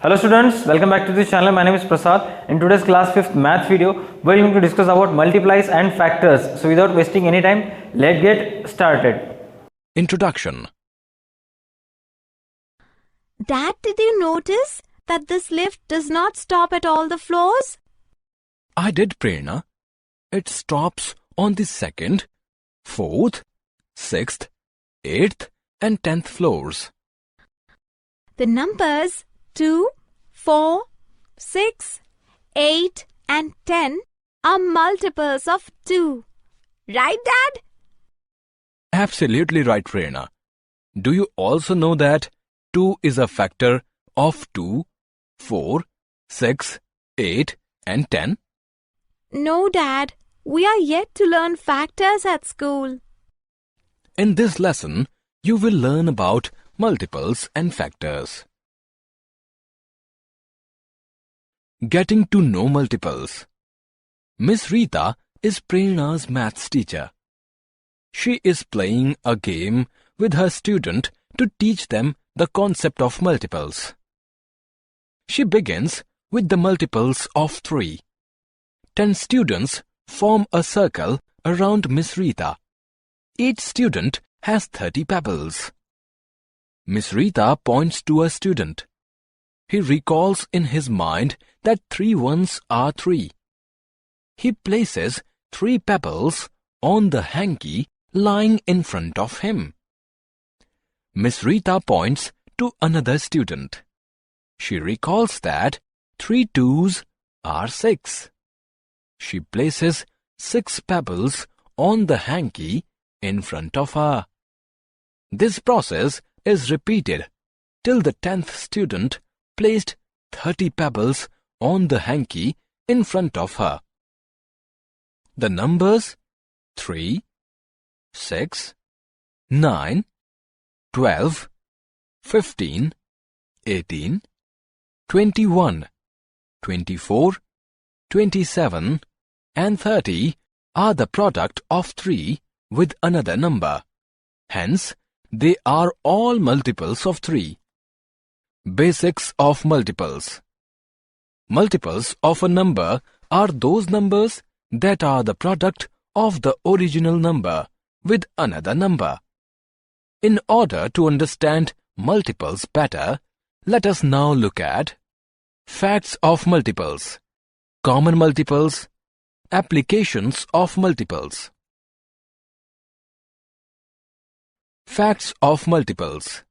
Hello students, welcome back to this channel. My name is Prasad. In today's class 5th math video, we are going to discuss about multiplies and factors. So without wasting any time, let's get started. Introduction. Dad, did you notice that this lift does not stop at all the floors? I did, Prerna. It stops on the 2nd, 4th, 6th, 8th and 10th floors. The numbers 2, 4, 6, 8 and 10 are multiples of 2. Right, Dad? Absolutely right, Prerna. Do you also know that 2 is a factor of 2, 4, 6, 8 and 10? No, Dad. We are yet to learn factors at school. In this lesson, you will learn about multiples and factors. Getting to know multiples. Miss Rita is Prerna's maths teacher. She is playing a game with her student to teach them the concept of multiples. She begins with the multiples of 3. 10 students form a circle around Miss Rita. Each student has 30 pebbles. Miss Rita points to a student. He recalls in his mind that 3 ones are 3. He places 3 pebbles on the hanky lying in front of him. Miss Rita points to another student. She recalls that 3 twos are 6. She places 6 pebbles on the hanky in front of her. This process is repeated till the 10th student placed 30 pebbles on the hanky in front of her. The numbers 3, 6, 9, 12, 15, 18, 21, 24, 27 and 30 are the product of 3 with another number. Hence, they are all multiples of 3. Basics of multiples. Multiples of a number are those numbers that are the product of the original number with another number. In order to understand multiples better, let us now look at facts of multiples, common multiples, applications of multiples. Facts of multiples.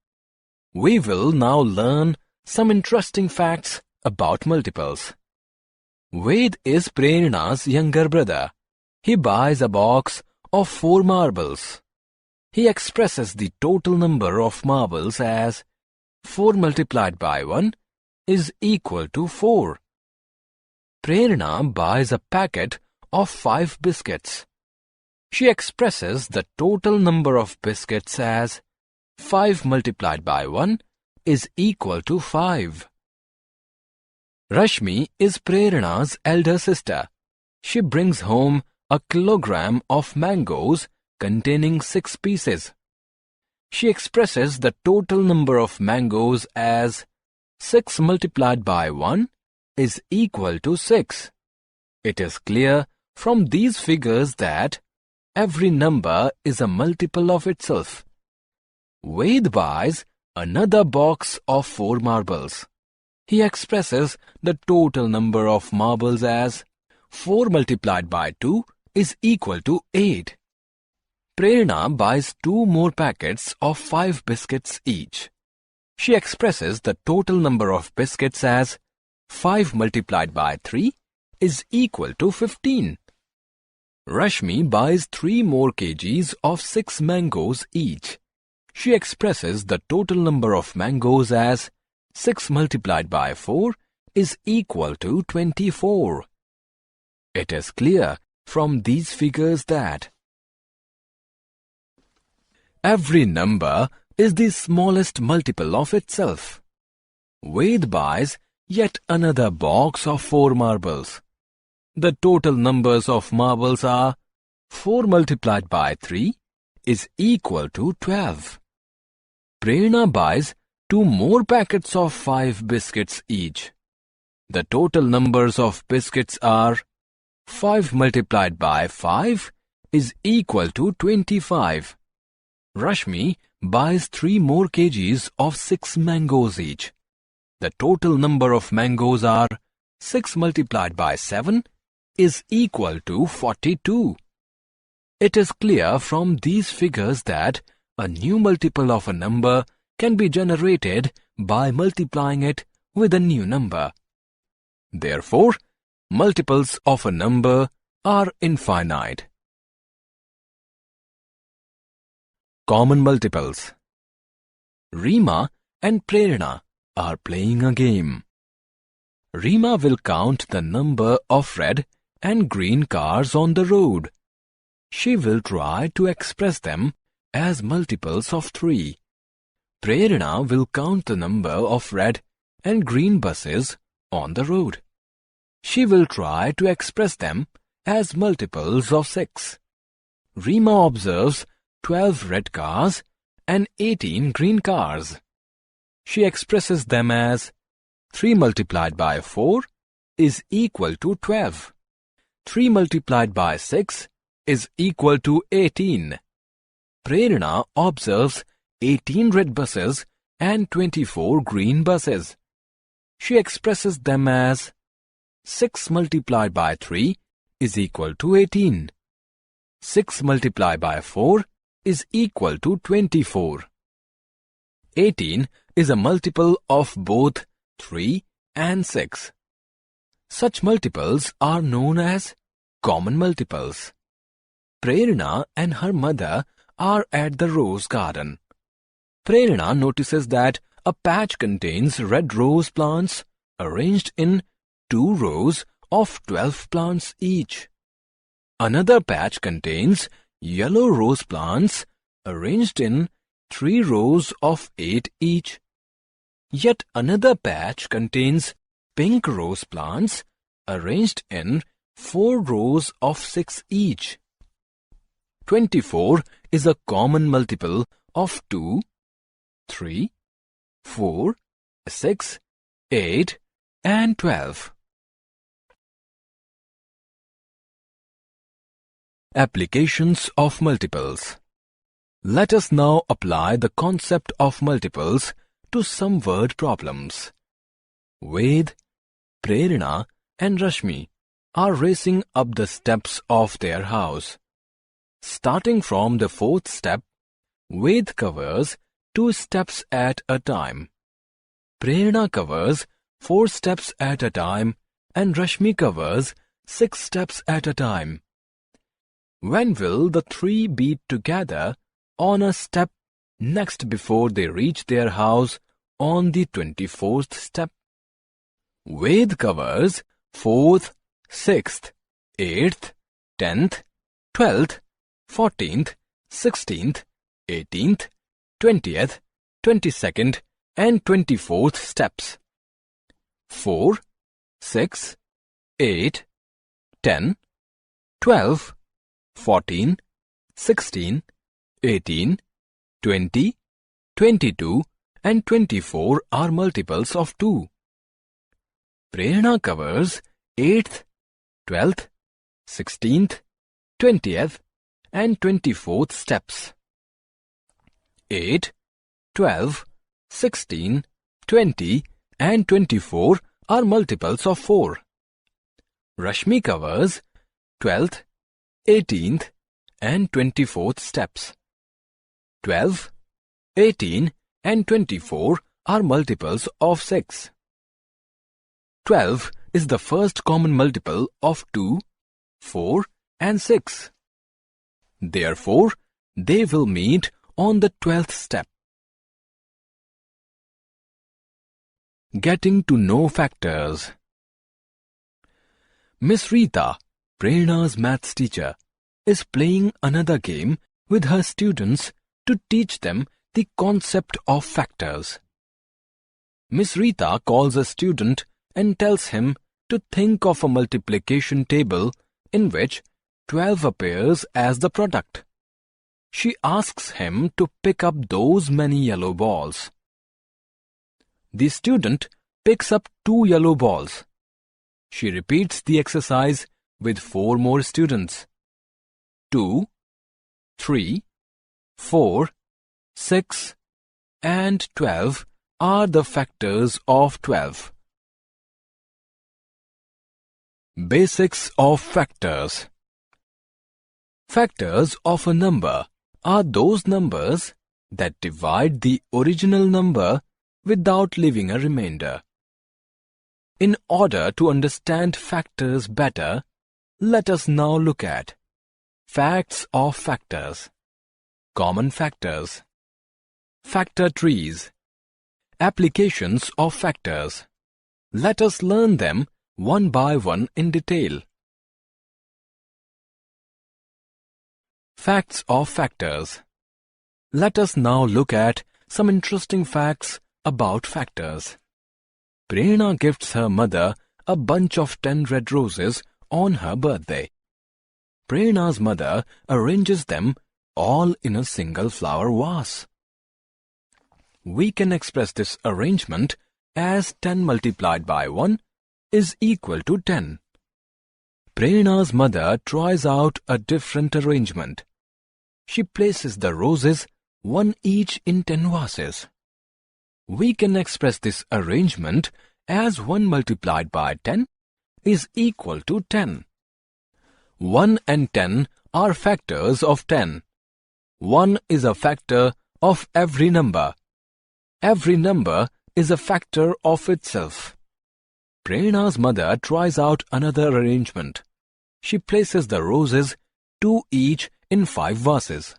We will now learn some interesting facts about multiples. Ved is Prerna's younger brother. He buys a box of 4 marbles. He expresses the total number of marbles as 4 multiplied by 1 is equal to 4. Prerna buys a packet of 5 biscuits. She expresses the total number of biscuits as 5 multiplied by 1 is equal to 5. Rashmi is Prerna's elder sister. She brings home a kilogram of mangoes containing 6 pieces. She expresses the total number of mangoes as 6 multiplied by 1 is equal to 6. It is clear from these figures that every number is a multiple of itself. Ved buys another box of 4 marbles. He expresses the total number of marbles as 4 multiplied by 2 is equal to 8. Prerna buys 2 more packets of 5 biscuits each. She expresses the total number of biscuits as 5 multiplied by 3 is equal to 15. Rashmi buys 3 more kgs of 6 mangoes each. She expresses the total number of mangoes as 6 multiplied by 4 is equal to 24. It is clear from these figures that every number is the smallest multiple of itself. Ved buys yet another box of 4 marbles. The total numbers of marbles are 4 multiplied by 3 is equal to 12. Prerna buys 2 more packets of 5 biscuits each. The total numbers of biscuits are 5 multiplied by 5 is equal to 25. Rashmi buys 3 more kgs of 6 mangoes each. The total number of mangoes are 6 multiplied by 7 is equal to 42. It is clear from these figures that a new multiple of a number can be generated by multiplying it with a new number. Therefore, multiples of a number are infinite. Common multiples. Rima and Prerna are playing a game. Rima will count the number of red and green cars on the road. She will try to express them as multiples of 3. Prerna will count the number of red and green buses on the road. She will try to express them as multiples of 6. Rima observes 12 red cars and 18 green cars. She expresses them as 3 multiplied by 4 is equal to 12. 3 multiplied by 6 is equal to 18. Prerna observes 18 red buses and 24 green buses. She expresses them as 6 multiplied by 3 is equal to 18. 6 multiplied by 4 is equal to 24. 18 is a multiple of both 3 and 6. Such multiples are known as common multiples. Prerna and her mother are at the rose garden. Prerna notices that a patch contains red rose plants arranged in 2 rows of 12 plants each. Another patch contains yellow rose plants arranged in 3 rows of 8 each. Yet another patch contains pink rose plants arranged in 4 rows of 6 each. 24 is a common multiple of 2, 3, 4, 6, 8, and 12. Applications of multiples. Let us now apply the concept of multiples to some word problems. Ved, Prerna, and Rashmi are racing up the steps of their house. Starting from the 4th step, Ved covers 2 steps at a time. Prerna covers 4 steps at a time and Rashmi covers 6 steps at a time. When will the 3 be together on a step next before they reach their house on the 24th step? Ved covers 4th, 6th, 8th, 10th, 12th, 14th, 16th, 18th, 20th, 22nd, and 24th steps. 4, 6, 8, 10, 12, 14, 16, 18, 20, 22, and 24 are multiples of 2. Prerna covers 8th, 12th, 16th, 20th, and 24th steps. 8, 12, 16, 20, and 24 are multiples of 4. Rashmi covers 12th, 18th, and 24th steps. 12, 18, and 24 are multiples of 6. 12 is the first common multiple of 2, 4, and 6. Therefore, they will meet on the 12th step. Getting to know factors. Miss Rita, Prerna's maths teacher, is playing another game with her students to teach them the concept of factors. Miss Rita calls a student and tells him to think of a multiplication table in which 12 appears as the product. She asks him to pick up those many yellow balls. The student picks up 2 yellow balls. She repeats the exercise with 4 more students. 2, 3, 4, 6, and 12 are the factors of 12. Basics of factors. Factors of a number are those numbers that divide the original number without leaving a remainder. In order to understand factors better, let us now look at facts of factors, common factors, factor trees, applications of factors. Let us learn them one by one in detail. Facts of factors. Let us now look at some interesting facts about factors. Prerna gifts her mother a bunch of 10 red roses on her birthday. Prerna's mother arranges them all in a single flower vase. We can express this arrangement as 10 multiplied by 1 is equal to 10. Prerna's mother tries out a different arrangement. She places the roses one each in 10 vases. We can express this arrangement as 1 multiplied by 10 is equal to 10. 1 and 10 are factors of 10. 1 is a factor of every number. Every number is a factor of itself. Prerna's mother tries out another arrangement. She places the roses 2 each in 5 vases.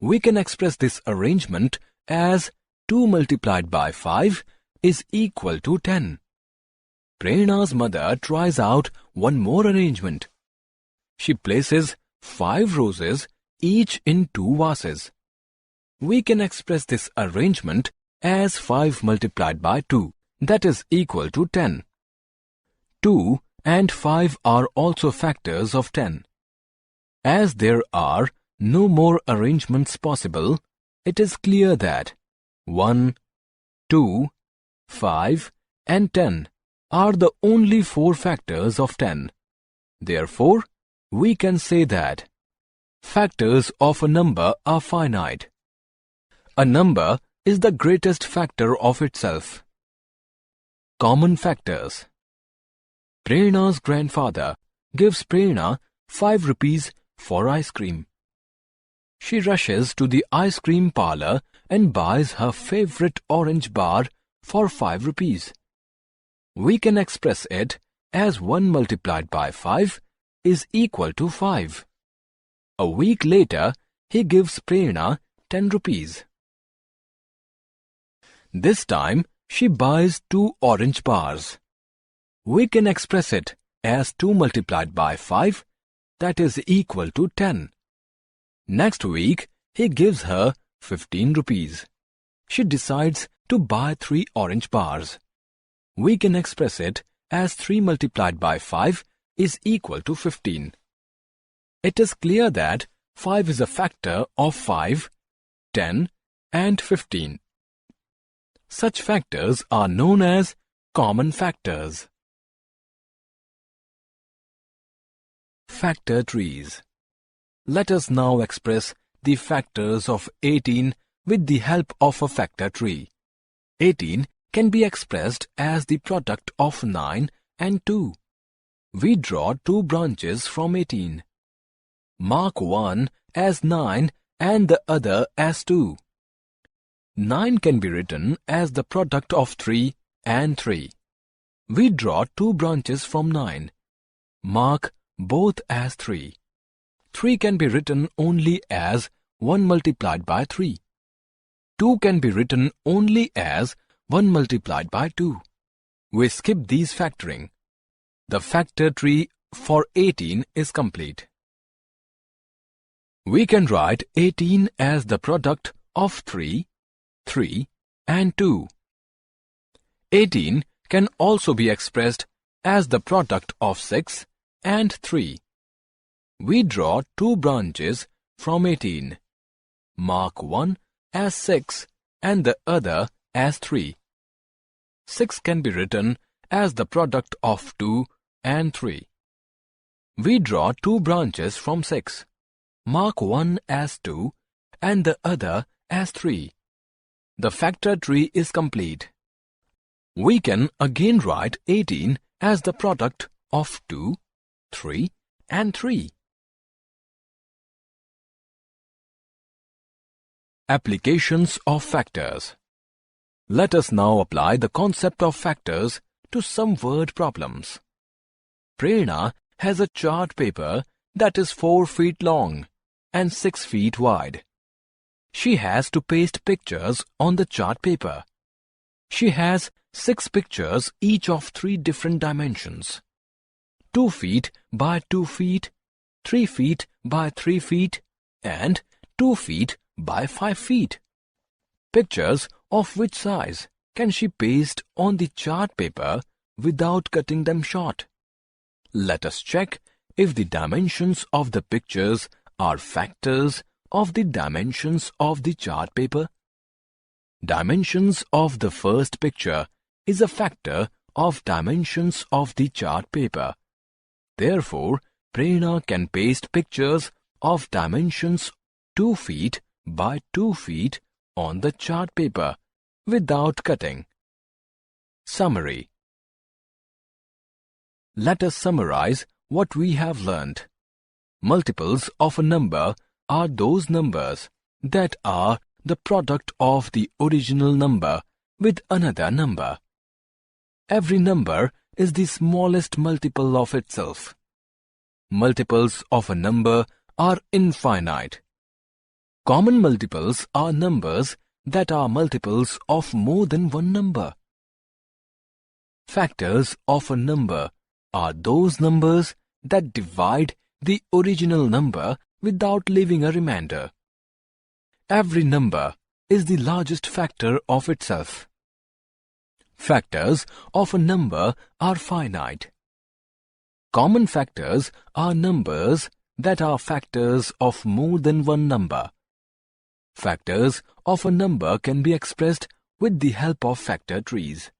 We can express this arrangement as 2 multiplied by 5 is equal to 10. Prerna's mother tries out one more arrangement. She places 5 roses each in 2 vases. We can express this arrangement as 5 multiplied by 2, that is equal to 10. 2 and 5 are also factors of 10. As there are no more arrangements possible, it is clear that 1, 2, 5 and 10 are the only 4 factors of 10. Therefore, we can say that factors of a number are finite. A number is the greatest factor of itself. Common factors. Prerna's grandfather gives Prerna 5 rupees for ice cream. She rushes to the ice cream parlor and buys her favorite orange bar for 5 rupees. We can express it as 1 multiplied by 5 is equal to 5. A week later, he gives Prerna 10 rupees. This time, she buys 2 orange bars. We can express it as 2 multiplied by 5, that is equal to 10. Next week, he gives her 15 rupees. She decides to buy 3 orange bars. We can express it as 3 multiplied by 5 is equal to 15. It is clear that 5 is a factor of 5, 10, and 15. Such factors are known as common factors. Factor trees. Let us now express the factors of 18 with the help of a factor tree. 18 can be expressed as the product of 9 and 2. We draw 2 branches from 18. Mark one as 9 and the other as 2. 9 can be written as the product of 3 and 3. We draw 2 branches from 9. Mark both as 3. 3 can be written only as 1 multiplied by 3. 2 can be written only as 1 multiplied by 2. We skip these factoring. The factor tree for 18 is complete. We can write 18 as the product of 3, 3 and 2. 18 can also be expressed as the product of 6 and 3. We draw 2 branches from 18. Mark one as 6 and the other as 3. 6 can be written as the product of 2 and 3. We draw two branches from 6. Mark one as 2 and the other as 3. The factor tree is complete. We can again write 18 as the product of 2, 3 and 3. Applications of factors. Let us now apply the concept of factors to some word problems. Prerna has a chart paper that is 4 feet long and 6 feet wide. She has to paste pictures on the chart paper. She has 6 pictures, each of 3 different dimensions: 2 feet by 2 feet, 3 feet by 3 feet, and 2 feet by 5 feet. Pictures of which size can she paste on the chart paper without cutting them short? Let us check if the dimensions of the pictures are factors of the dimensions of the chart paper. Dimensions of the first picture is a factor of dimensions of the chart paper. Therefore, Prerna can paste pictures of dimensions 2 feet by 2 feet on the chart paper without cutting. Summary. Let us summarize what we have learnt. Multiples of a number are those numbers that are the product of the original number with another number. Every number is the smallest multiple of itself. Multiples of a number are infinite. Common multiples are numbers that are multiples of more than one number. Factors of a number are those numbers that divide the original number without leaving a remainder. Every number is the largest factor of itself. Factors of a number are finite. Common factors are numbers that are factors of more than one number. Factors of a number can be expressed with the help of factor trees.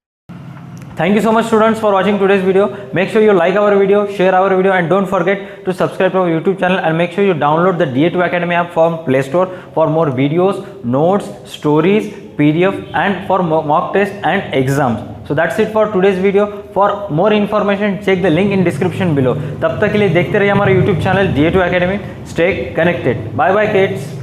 Thank you so much, students, for watching today's video. Make sure you like our video, share our video, and don't forget to subscribe to our YouTube channel, and make sure you download the da2 Academy app from Play Store for more videos, notes, stories, PDF, and for mock test and exams. So that's it for today's video. For more information, check the link in description below. तब तक के लिए देखते रहिए हमारा YouTube channel da2 Academy. Stay connected. Bye bye kids.